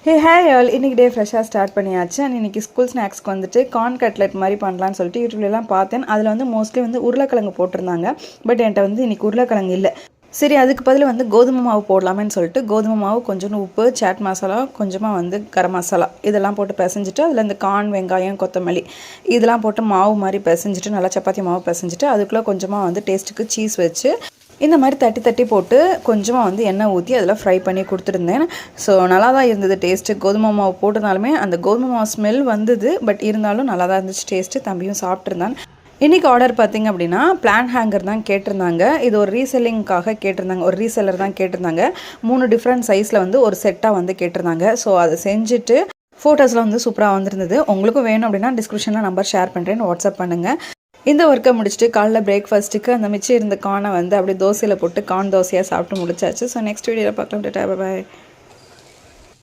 Hey hi all, இன்றைக்கி டே ஃப்ரெஷ்ஷாக start பண்ணியாச்சு. அண்ட் இன்றைக்கி ஸ்கூல் ஸ்நாக்ஸ்க்கு வந்துட்டு கார்ன் கட்லெட் மாதிரி பண்ணலான்னு சொல்லிட்டு யூடியூப்லாம் பார்த்தேன். அதில் வந்து மோஸ்ட்லி வந்து உருளைக்கிழங்கு போட்டிருந்தாங்க. பட் என்கிட்ட வந்து இன்றைக்கி உருளைக்கிழங்கு இல்லை. சரி, அதுக்கு பதில் வந்து கோதுமை மாவு போடலாமேன்னு சொல்லிட்டு கோதுமை மாவு, கொஞ்சோண்டு உப்பு, சாட் மசாலா, கொஞ்சமாக வந்து கரம் மசாலா இதெல்லாம் போட்டு பிசைஞ்சிட்டு அதில் இந்த கார்ன், வெங்காயம், கொத்தமல்லி இதெல்லாம் போட்டு மாவு மாதிரி பிசைஞ்சிட்டு நல்லா சப்பாத்தி மாவு பிசைஞ்சிட்டு அதுக்குள்ளே கொஞ்சமாக வந்து டேஸ்ட்டுக்கு சீஸ் வச்சு இந்த மாதிரி தட்டி தட்டி போட்டு கொஞ்சமாக வந்து எண்ணெய் ஊற்றி அதில் ஃப்ரை பண்ணி கொடுத்துருந்தேன். ஸோ நல்லா தான் இருந்தது டேஸ்ட்டு. கோதுமை மாவு போட்டனாலுமே அந்த கோதுமை மாவு ஸ்மெல் வந்தது. பட் இருந்தாலும் நல்லா தான் இருந்துச்சு டேஸ்ட்டு. தம்பியும் சாப்பிட்ருந்தான். இன்றைக்கி ஆர்டர் பார்த்திங்க அப்படின்னா பிளான் ஹேங்கர் தான் கேட்டிருந்தாங்க. இது ஒரு ரீசெல்லிங்காக கேட்டிருந்தாங்க. ஒரு ரீசெல்லர் தான் கேட்டிருந்தாங்க. 3 டிஃப்ரெண்ட் சைஸில் வந்து ஒரு செட்டாக வந்து கேட்டிருந்தாங்க. ஸோ அதை செஞ்சுட்டு ஃபோட்டோஸ்லாம் வந்து சூப்பராக வந்திருந்தது. உங்களுக்கும் வேணும் அப்படின்னா டிஸ்கிரிப்ஷனில் நம்பர் ஷேர் பண்ணுறேன், வாட்ஸ்அப் பண்ணுங்கள். இந்த ஒர்க்கை முடிச்சுட்டு காலைல பிரேக்ஃபாஸ்ட்டுக்கு அந்த மிச்சம் இருந்த கார்னை வந்து அப்படியே தோசையில் போட்டு கார்ன் தோசையாக சாப்பிட்டு முடிச்சாச்சு. ஸோ நெக்ஸ்ட் வீடியோவில் பார்க்கலாம். Tata, bye bye.